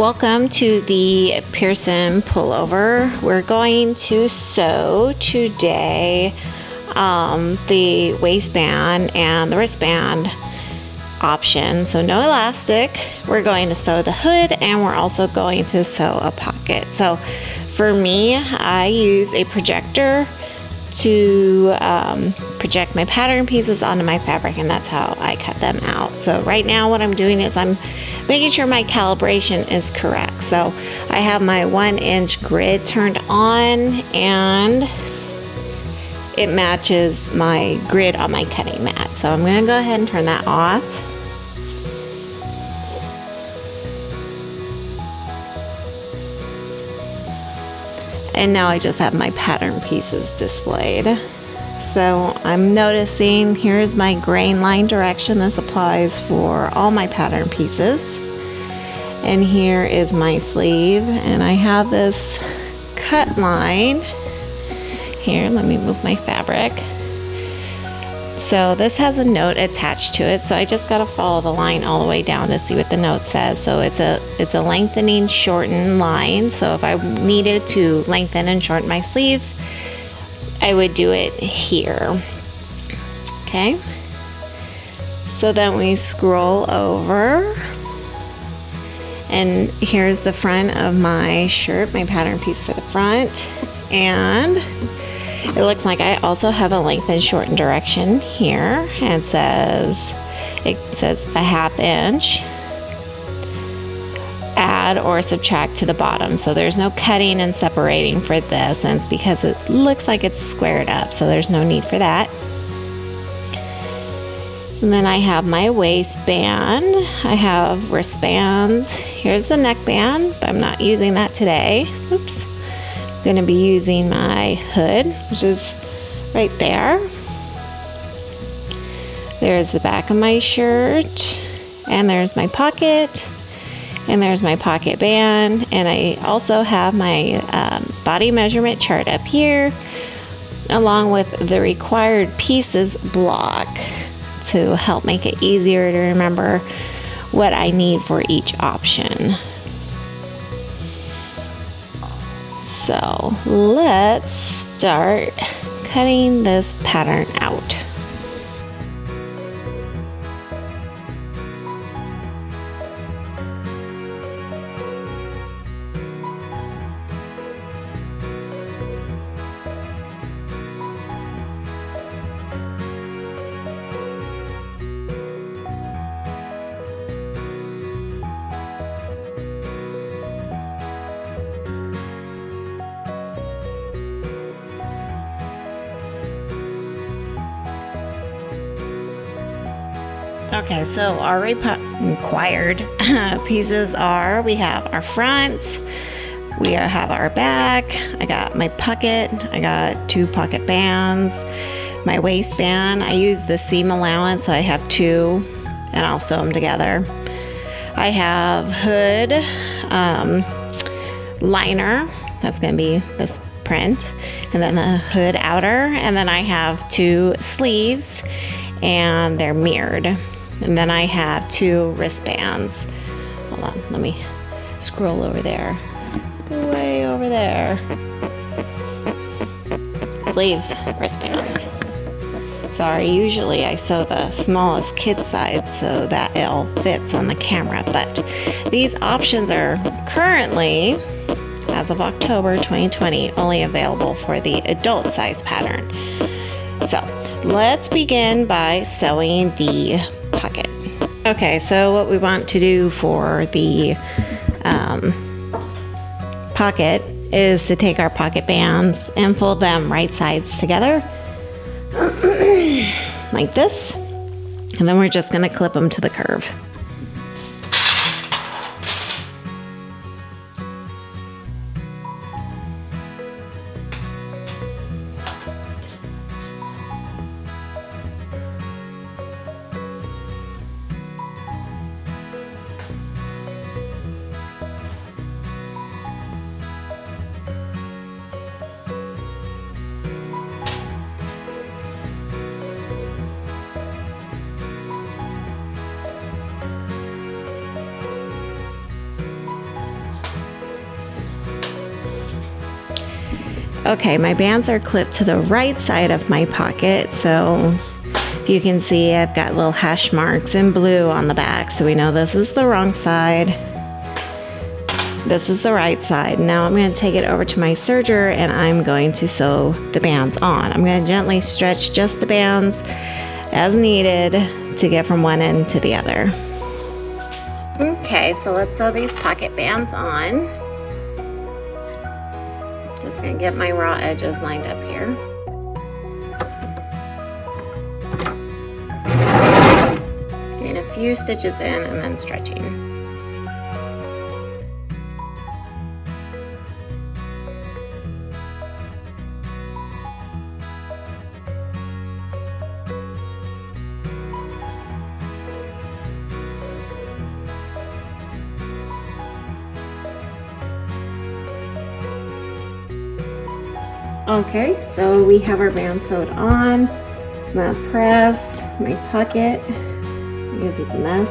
Welcome to the Pearson pullover. We're going to sew today the waistband and the wristband option. So no elastic. We're going to sew the hood and we're also going to sew a pocket. So for me, I use a projector to project my pattern pieces onto my fabric, and that's how I cut them out. So right now what I'm doing is I'm making sure my calibration is correct. So I have my 1-inch grid turned on and it matches my grid on my cutting mat. So I'm going to go ahead and turn that off. And now I just have my pattern pieces displayed. So I'm noticing here's my grain line direction. This applies for all my pattern pieces. And here is my sleeve. And I have this cut line. Here, let me move my fabric. So this has a note attached to it. So I just got to follow the line all the way down to see what the note says. So it's a lengthening, shorten line. So if I needed to lengthen and shorten my sleeves, I would do it here. Okay. So then we scroll over. And here's the front of my shirt, my pattern piece for the front. And it looks like I also have a lengthen, shorten direction here. And it says a 1/2 inch. Add or subtract to the bottom. So there's no cutting and separating for this, and it's because it looks like it's squared up. So there's no need for that. And then I have my waistband. I have wristbands. Here's the neckband, but I'm not using that today. Oops. I'm going to be using my hood, which is right there. There's the back of my shirt, and there's my pocket, and there's my pocket band, and I also have my body measurement chart up here, along with the required pieces block to help make it easier to remember what I need for each option. So let's start cutting this pattern out. Okay, so our required pieces are, we have our front, we have our back, I got my pocket, I got 2 pocket bands, my waistband, I use the seam allowance, so I have 2, and I'll sew them together. I have hood, liner, that's going to be this print, and then the hood outer, and then I have 2 sleeves, and they're mirrored. And then I have 2 wristbands. Hold on, let me scroll over there. Way over there. Sleeves, wristbands. Sorry, usually I sew the smallest kid size so that it all fits on the camera, but these options are currently, as of October 2020, only available for the adult size pattern. So let's begin by sewing the pocket. Okay, so what we want to do for the pocket is to take our pocket bands and fold them right sides together like this, and then we're just going to clip them to the curve. Okay, my bands are clipped to the right side of my pocket, so if you can see, I've got little hash marks in blue on the back, so we know this is the wrong side. This is the right side. Now I'm going to take it over to my serger and I'm going to sew the bands on. I'm going to gently stretch just the bands as needed to get from one end to the other. Okay, so let's sew these pocket bands on. Just going to get my raw edges lined up here. Getting a few stitches in and then stretching. Okay, so we have our band sewed on. I'm gonna press my pocket because it's a mess.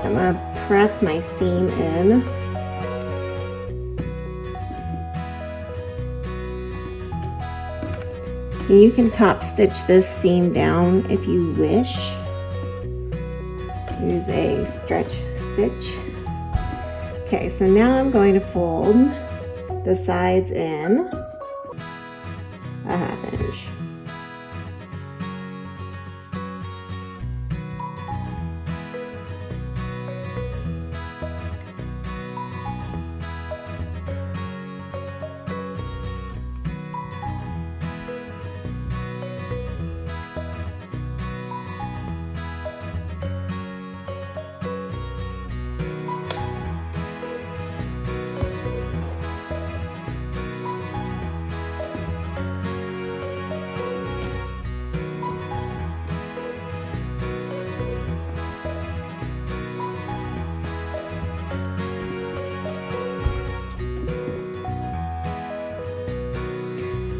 I'm gonna press my seam in. You can top stitch this seam down if you wish. Use a stretch stitch. Okay, so now I'm going to fold the sides in a 1/2 inch.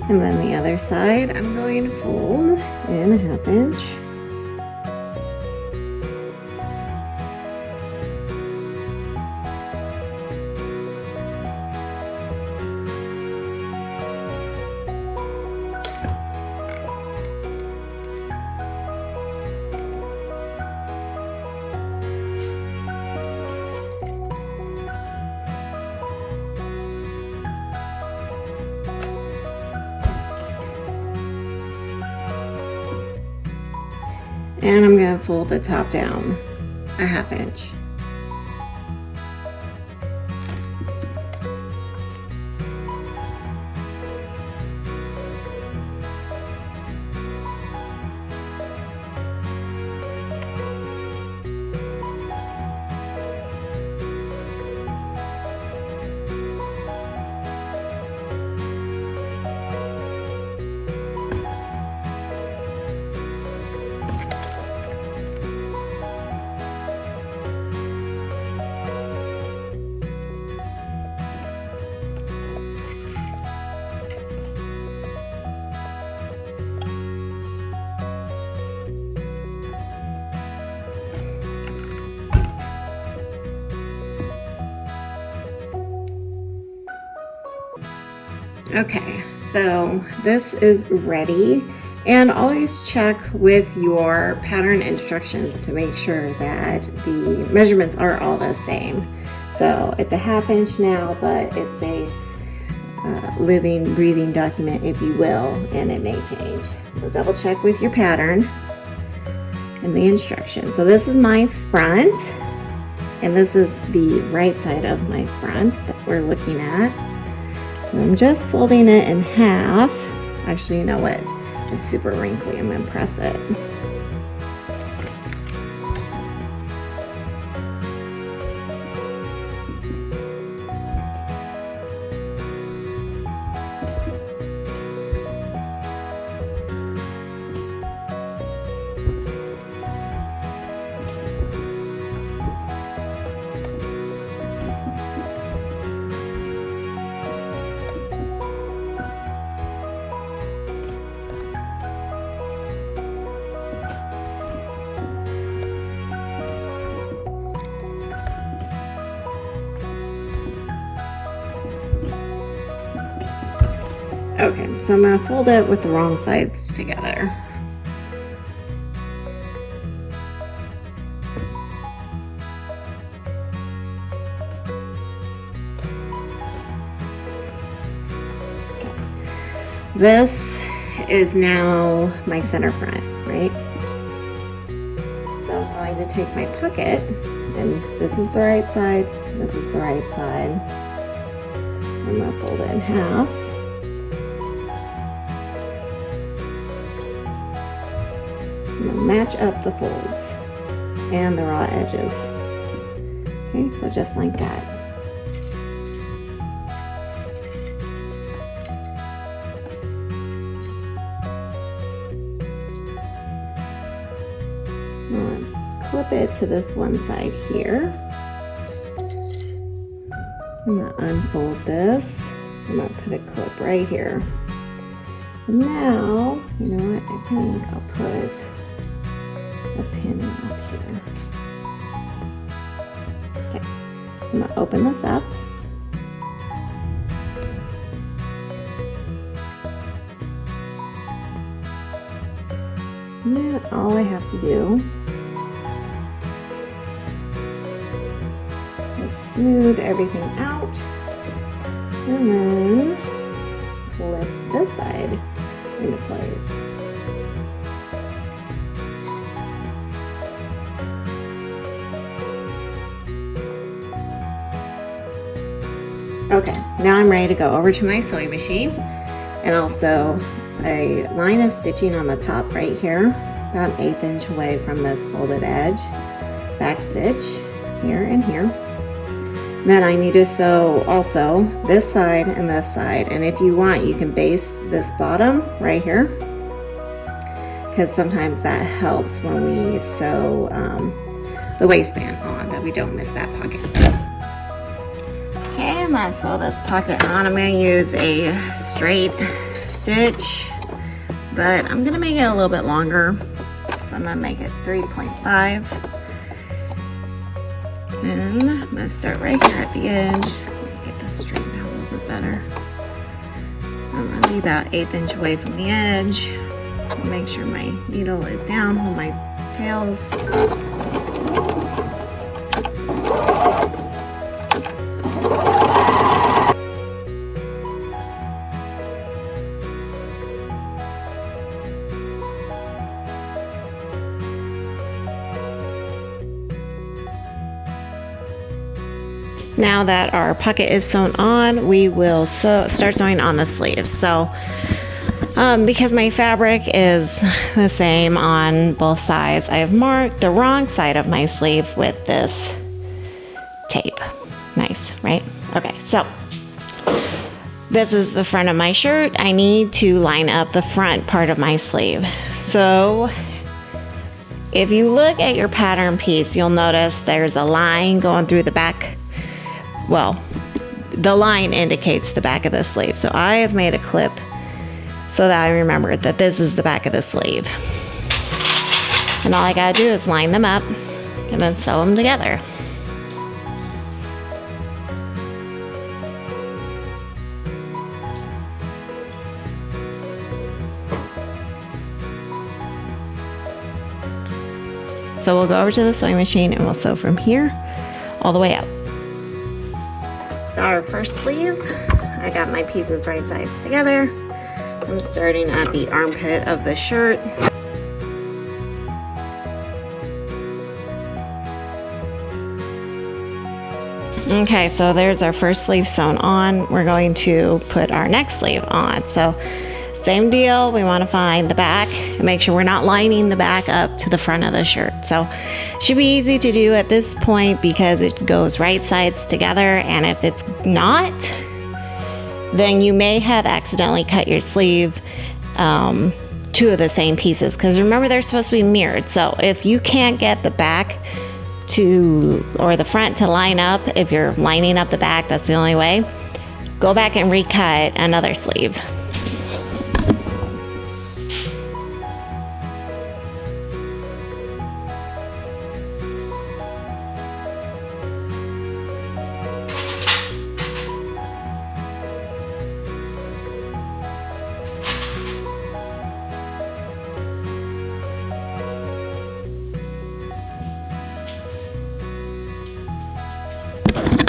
And then the other side, I'm going to fold in a 1/2 inch. And I'm going to fold the top down a 1/2 inch. Okay, so this is ready, and always check with your pattern instructions to make sure that the measurements are all the same. So it's a 1/2 inch now, but it's a living, breathing document, if you will, and it may change. So double check with your pattern and the instructions. So this is my front, and this is the right side of my front that we're looking at. I'm just folding it in half. Actually, you know what? It's super wrinkly. I'm going to press it. Okay, so I'm gonna fold it with the wrong sides together. This is now my center front, right? So I'm going to take my pocket, and this is the right side, this is the right side. I'm going to fold it in half. I'm going to match up the folds and the raw edges. Okay, so just like that. Clip it to this one side here. I'm going to unfold this. I'm going to put a clip right here. And now, you know what, I think I'll put a pin up here. Okay, I'm going to open this up. And then all I have to do smooth everything out, and then flip this side into place. Okay, now I'm ready to go over to my sewing machine, and also a line of stitching on the top right here, about an 1/8 inch away from this folded edge, back stitch here and here. Then I need to sew also this side and this side, and if you want you can base this bottom right here, because sometimes that helps when we sew the waistband on, that we don't miss that pocket. Okay, I'm going to sew this pocket on. I'm going to use a straight stitch, but I'm going to make it a little bit longer, so I'm going to make it 3.5. And I'm going to start right here at the edge. Get this straightened out a little bit better. I'm going to be about 1/8 inch away from the edge. Make sure my needle is down on my tails. Now that our pocket is sewn on, we will start sewing on the sleeves. So because my fabric is the same on both sides, I have marked the wrong side of my sleeve with this tape. Nice, right? Okay, so this is the front of my shirt. I need to line up the front part of my sleeve. So if you look at your pattern piece, you'll notice there's a line going through the back. Well, the line indicates the back of the sleeve. So I have made a clip so that I remember that this is the back of the sleeve. And all I gotta do is line them up and then sew them together. So we'll go over to the sewing machine and we'll sew from here all the way up. Our first sleeve, I got my pieces right sides together. I'm starting at the armpit of the shirt. Okay, so there's our first sleeve sewn on. We're going to put our next sleeve on. So same deal, we want to find the back and make sure we're not lining the back up to the front of the shirt. So it should be easy to do at this point because it goes right sides together, and if it's not, then you may have accidentally cut your sleeve two of the same pieces, because remember they're supposed to be mirrored. So if you can't get the back to, or the front to line up, if you're lining up the back, that's the only way, go back and recut another sleeve.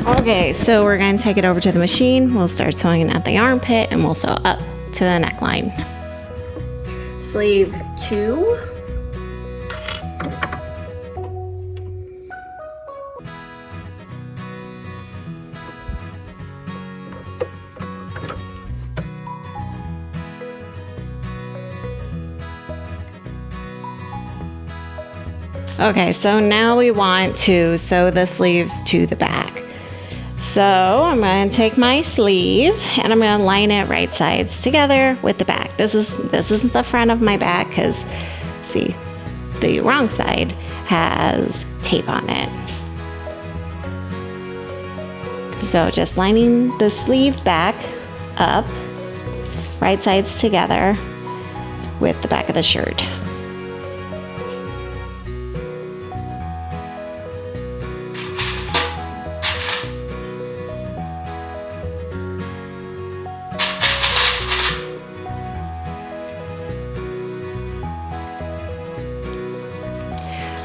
Okay, so we're going to take it over to the machine. We'll start sewing at the armpit and we'll sew up to the neckline. Sleeve 2. Okay, so now we want to sew the sleeves to the back. So I'm going to take my sleeve and I'm going to line it right sides together with the back. This is the front of my back because, see, the wrong side has tape on it. So just lining the sleeve back up, right sides together with the back of the shirt.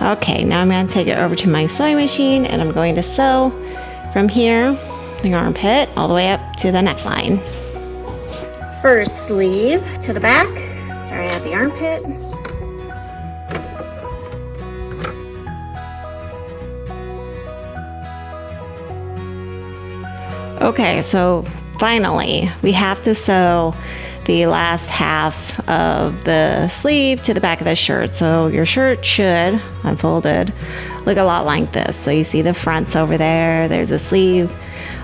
Okay, now I'm going to take it over to my sewing machine and I'm going to sew from here, the armpit, all the way up to the neckline. First sleeve to the back, starting at the armpit. Okay, so finally, we have to sew the last half of the sleeve to the back of the shirt. So your shirt should, unfolded, look a lot like this. So you see the fronts over there, there's a sleeve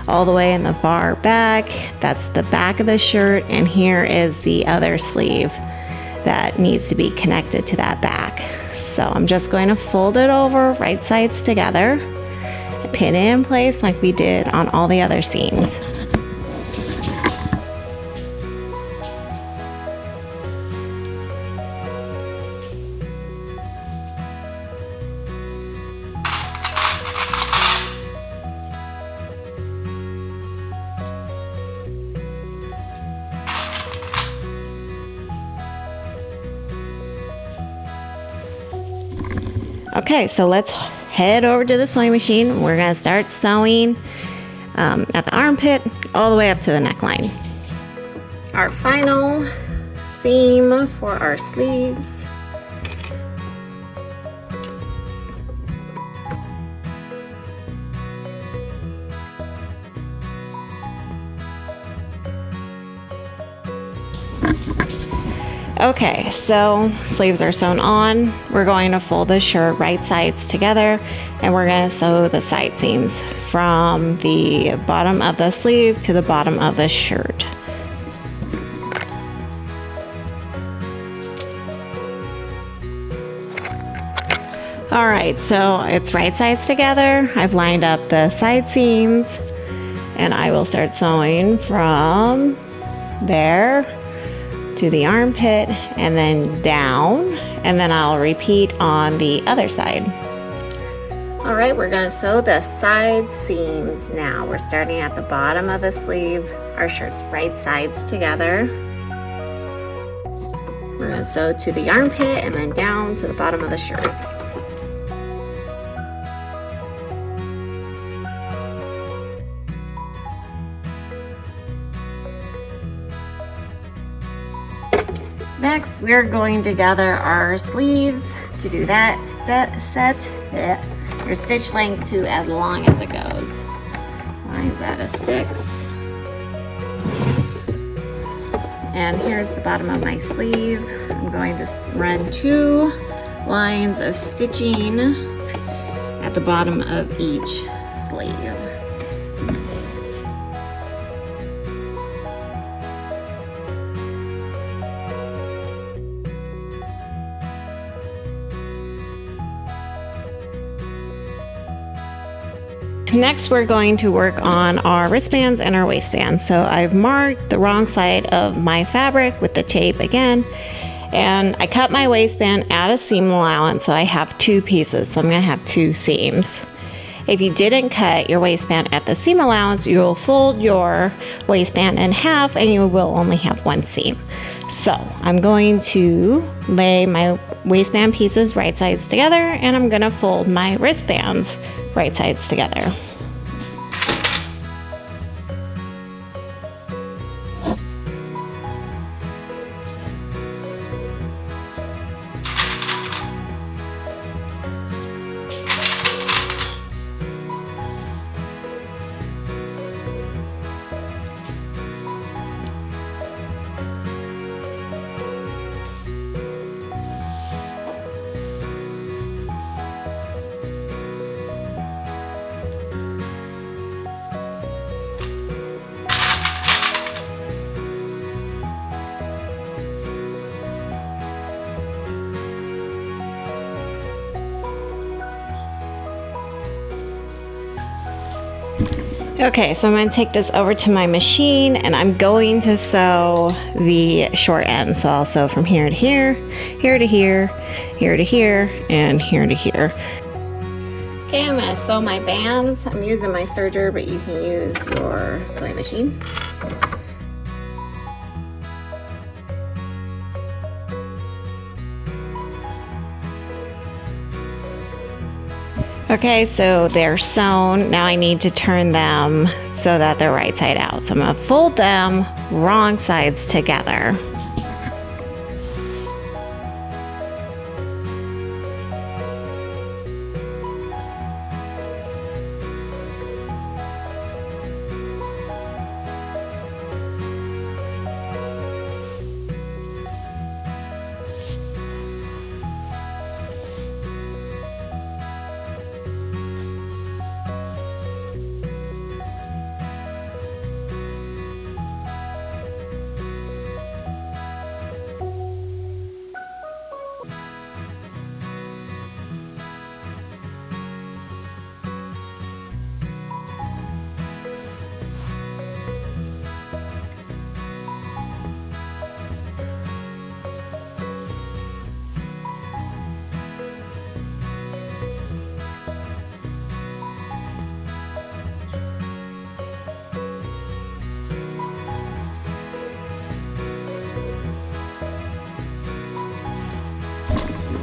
all the way in the far back. That's the back of the shirt, and here is the other sleeve that needs to be connected to that back. So I'm just going to fold it over right sides together, pin it in place like we did on all the other seams. Okay, so let's head over to the sewing machine. We're going to start sewing at the armpit all the way up to the neckline. Our final seam for our sleeves. Okay, so sleeves are sewn on. We're going to fold the shirt right sides together and we're going to sew the side seams from the bottom of the sleeve to the bottom of the shirt. All right, so it's right sides together. I've lined up the side seams and I will start sewing from there to the armpit and then down, and then I'll repeat on the other side. All right, we're going to sew the side seams now. We're starting at the bottom of the sleeve. Our shirt's right sides together. We're going to sew to the armpit and then down to the bottom of the shirt. Next, we're going to gather our sleeves. To do that, set your stitch length to as long as it goes. Lines at a 6. And here's the bottom of my sleeve. I'm going to run 2 lines of stitching at the bottom of each sleeve. Next, we're going to work on our wristbands and our waistbands. So I've marked the wrong side of my fabric with the tape again, and I cut my waistband at a seam allowance, so I have 2 pieces, so I'm going to have 2 seams. If you didn't cut your waistband at the seam allowance, you'll fold your waistband in half and you will only have 1 seam. So I'm going to lay my waistband pieces right sides together and I'm going to fold my wristbands right sides together. Okay, so I'm going to take this over to my machine and I'm going to sew the short end. So I'll sew from here to here, here to here, here to here, and here to here. Okay, I'm going to sew my bands. I'm using my serger, but you can use your sewing machine. Okay, so they're sewn. Now I need to turn them so that they're right side out. So I'm going to fold them wrong sides together.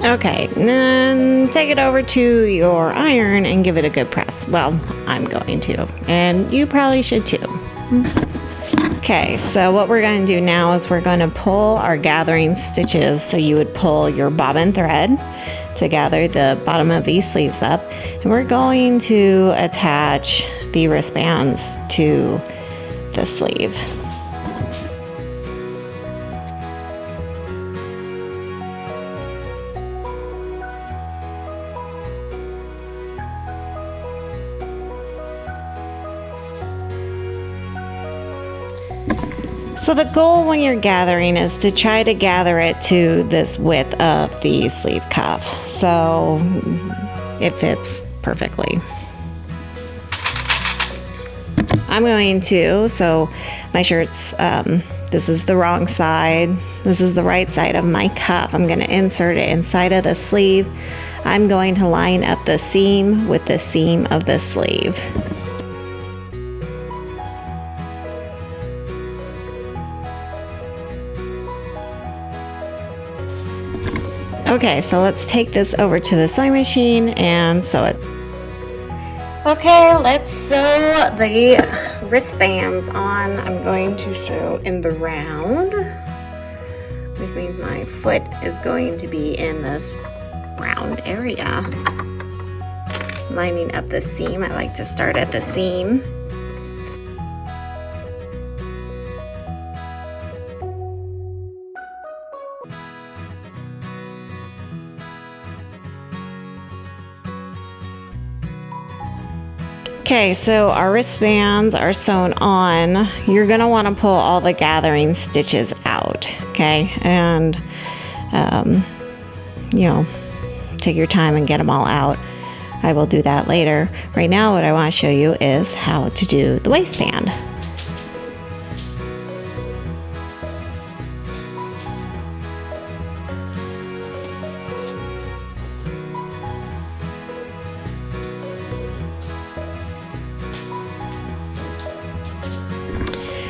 Okay, then take it over to your iron and give it a good press. Well, I'm going to, and you probably should too. Okay, so what we're going to do now is we're going to pull our gathering stitches. So you would pull your bobbin thread to gather the bottom of these sleeves up, and we're going to attach the wristbands to the sleeve. So the goal when you're gathering is to try to gather it to this width of the sleeve cuff, so it fits perfectly. I'm going to, so my shirt's, this is the wrong side, this is the right side of my cuff. I'm going to insert it inside of the sleeve. I'm going to line up the seam with the seam of the sleeve. Okay, so let's take this over to the sewing machine and sew it. Okay, let's sew the wristbands on. I'm going to sew in the round, which means my foot is going to be in this round area. Lining up the seam, I like to start at the seam. Okay, so our wristbands are sewn on. You're gonna wanna pull all the gathering stitches out, okay? And, you know, take your time and get them all out. I will do that later. Right now, what I wanna show you is how to do the waistband.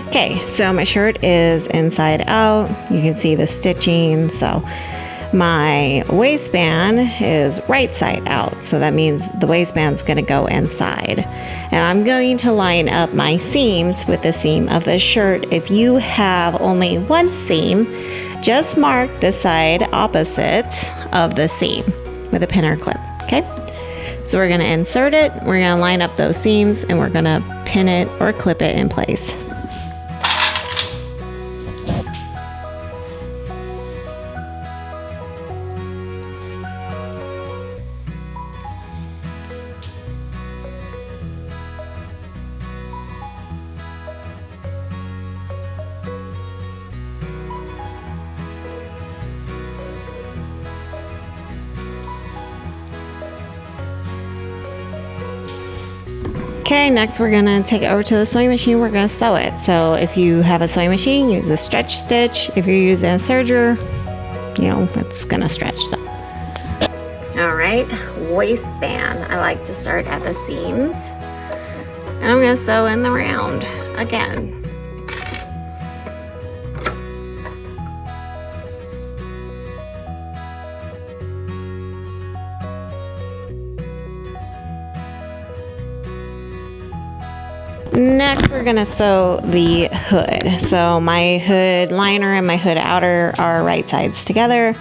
Okay, so my shirt is inside out. You can see the stitching. So my waistband is right side out. So that means the waistband's gonna go inside. And I'm going to line up my seams with the seam of the shirt. If you have only one seam, just mark the side opposite of the seam with a pin or clip, okay? So we're gonna insert it, we're gonna line up those seams, and we're gonna pin it or clip it in place. Okay, next we're gonna take it over to the sewing machine. We're gonna sew it. So if you have a sewing machine, use a stretch stitch. If you're using a serger, you know, it's gonna stretch. So. All right, waistband. I like to start at the seams. And I'm gonna sew in the round again. Next, we're gonna sew the hood. So my hood liner and my hood outer are right sides together.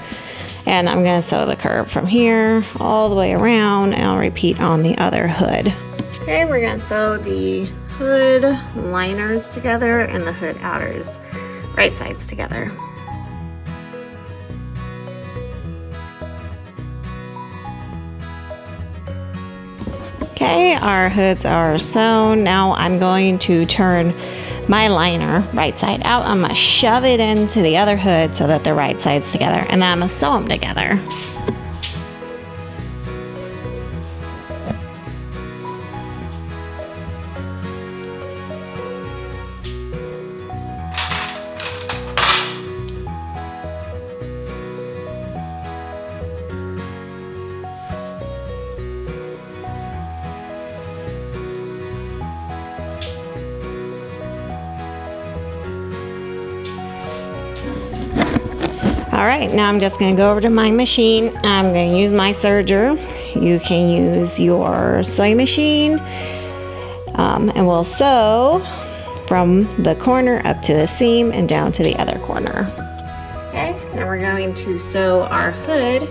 And I'm gonna sew the curve from here all the way around, and I'll repeat on the other hood. Okay, we're gonna sew the hood liners together and the hood outers right sides together. Okay, our hoods are sewn. Now I'm going to turn my liner right side out. I'm gonna shove it into the other hood so that they're right sides together, and then I'm gonna sew them together. All right, now I'm just gonna go over to my machine. I'm gonna use my serger. You can use your sewing machine, and we'll sew from the corner up to the seam and down to the other corner. Okay, now we're going to sew our hood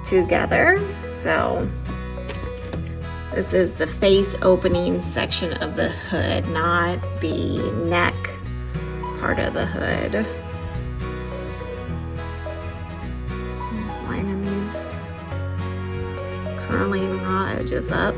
together. So this is the face opening section of the hood, not the neck part of the hood. Lining these curling raw edges up.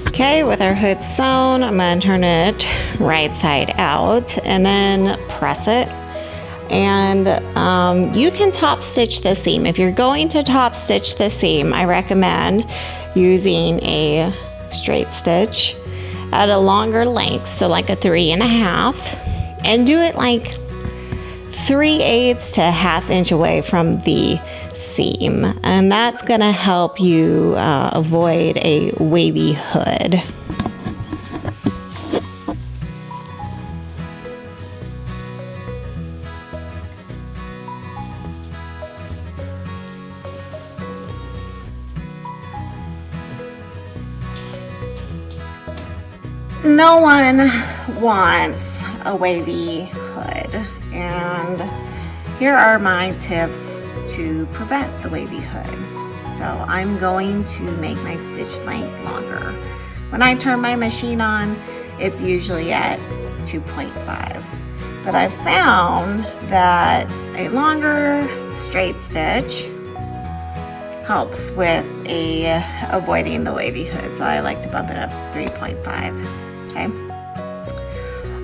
Okay, with our hood sewn, I'm going to turn it right side out and then press it. And you can top stitch the seam. If you're going to top stitch the seam, I recommend using a straight stitch at a longer length, so like a 3.5, and do it like 3/8 to 1/2 inch away from the seam, and that's gonna help you avoid a wavy hood. No one wants a wavy hood, and here are my tips to prevent the wavy hood. So I'm going to make my stitch length longer. When I turn my machine on, it's usually at 2.5, but I found that a longer straight stitch helps with avoiding the wavy hood, so I like to bump it up 3.5. Okay.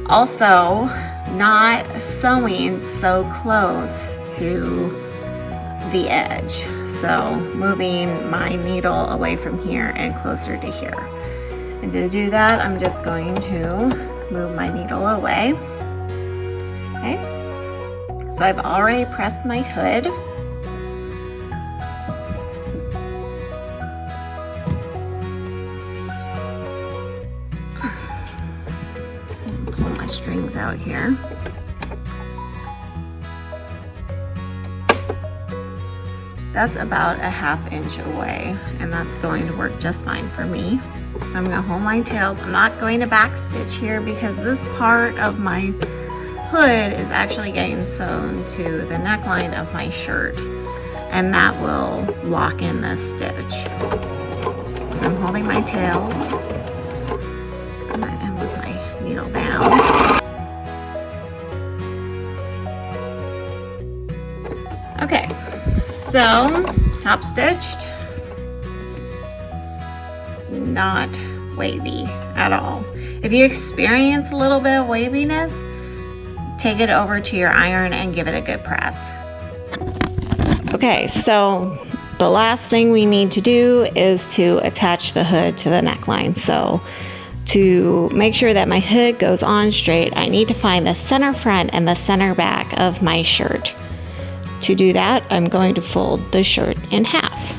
Also, not sewing so close to the edge. So moving my needle away from here and closer to here. And to do that, I'm just going to move my needle away. Okay. So I've already pressed my hood. Pull my strings out here. That's about a 1/2 inch away, and that's going to work just fine for me. I'm going to hold my tails. I'm not going to back stitch here because this part of my hood is actually getting sewn to the neckline of my shirt, and that will lock in this stitch. So I'm holding my tails and with my needle down. Okay, so top stitched, not wavy at all. If you experience a little bit of waviness, take it over to your iron and give it a good press. Okay, so the last thing we need to do is to attach the hood to the neckline. So to make sure that my hood goes on straight, I need to find the center front and the center back of my shirt. To do that, I'm going to fold the shirt in half.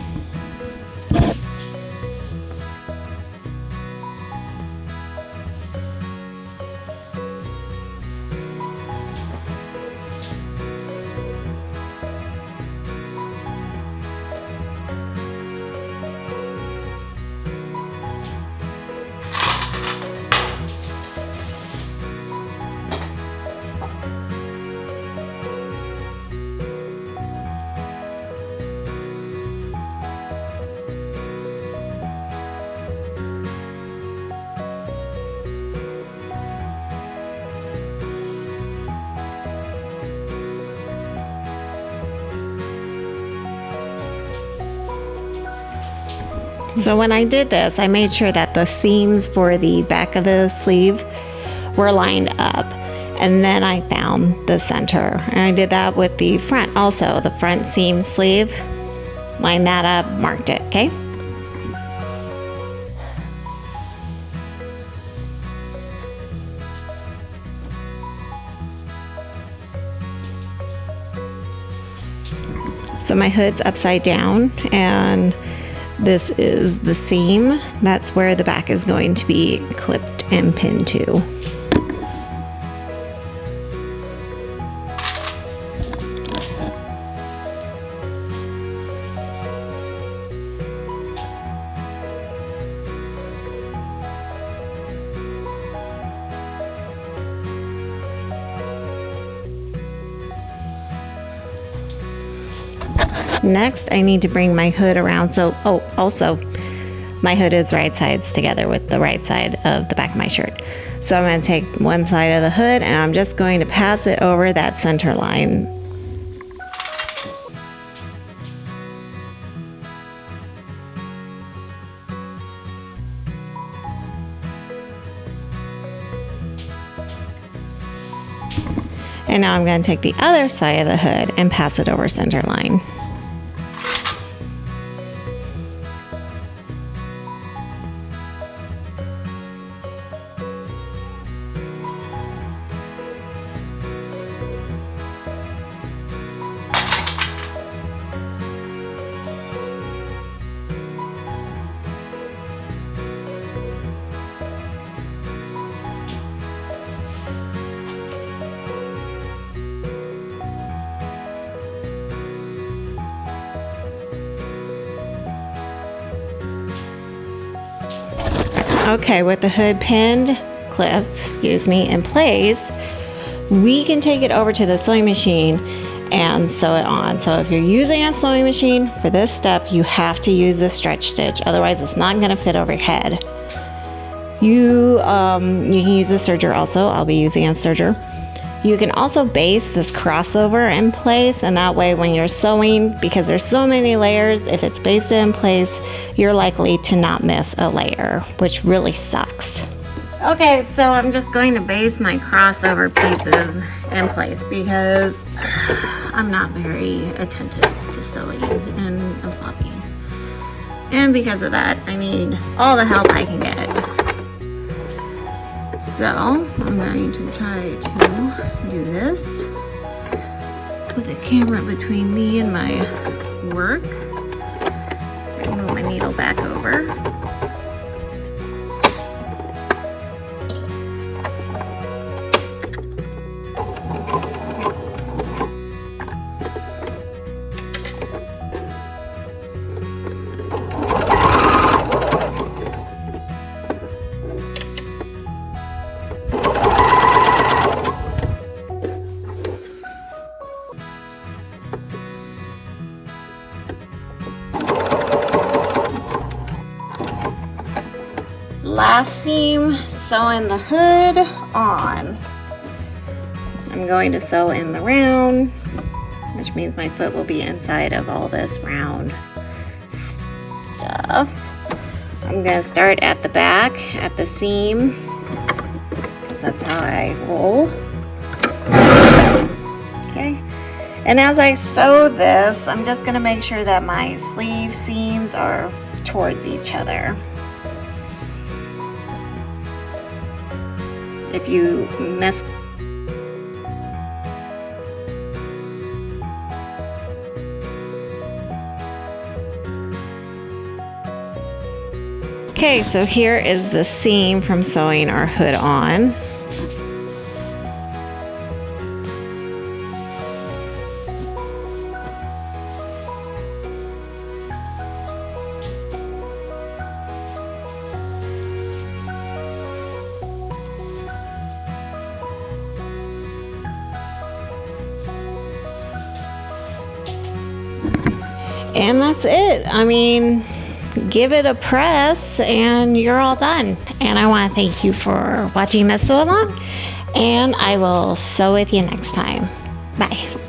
So when I did this, I made sure that the seams for the back of the sleeve were lined up. And then I found the center. And I did that with the front also. The front seam sleeve, lined that up, marked it, okay? So my hood's upside down, and this is the seam. That's where the back is going to be clipped and pinned to. Next, I need to bring my hood around. So, also, my hood is right sides together with the right side of the back of my shirt. So I'm going to take one side of the hood and I'm just going to pass it over that center line. And now I'm going to take the other side of the hood and pass it over center line. Okay, with the hood pinned, clipped, in place, we can take it over to the sewing machine and sew it on. So if you're using a sewing machine for this step, you have to use the stretch stitch, otherwise it's not going to fit over your head. You can use a serger also. I'll be using a serger. You can also base this crossover in place, and that way when you're sewing, because there's so many layers, if it's basted in place, you're likely to not miss a layer, which really sucks. Okay, so I'm just going to base my crossover pieces in place because I'm not very attentive to sewing and I'm sloppy. And because of that, I need all the help I can get. So I'm going to try to do this with the camera between me and my work. Move my needle back over. Last seam, sewing the hood on. I'm going to sew in the round, which means my foot will be inside of all this round stuff. I'm going to start at the back, at the seam, because that's how I roll. Okay, And as I sew this, I'm just gonna make sure that my sleeve seams are towards each other. If you mess Okay, so here is the seam from sewing our hood on. And that's it. I mean, give it a press and you're all done. And I want to thank you for watching this so long, and I will sew with you next time. Bye.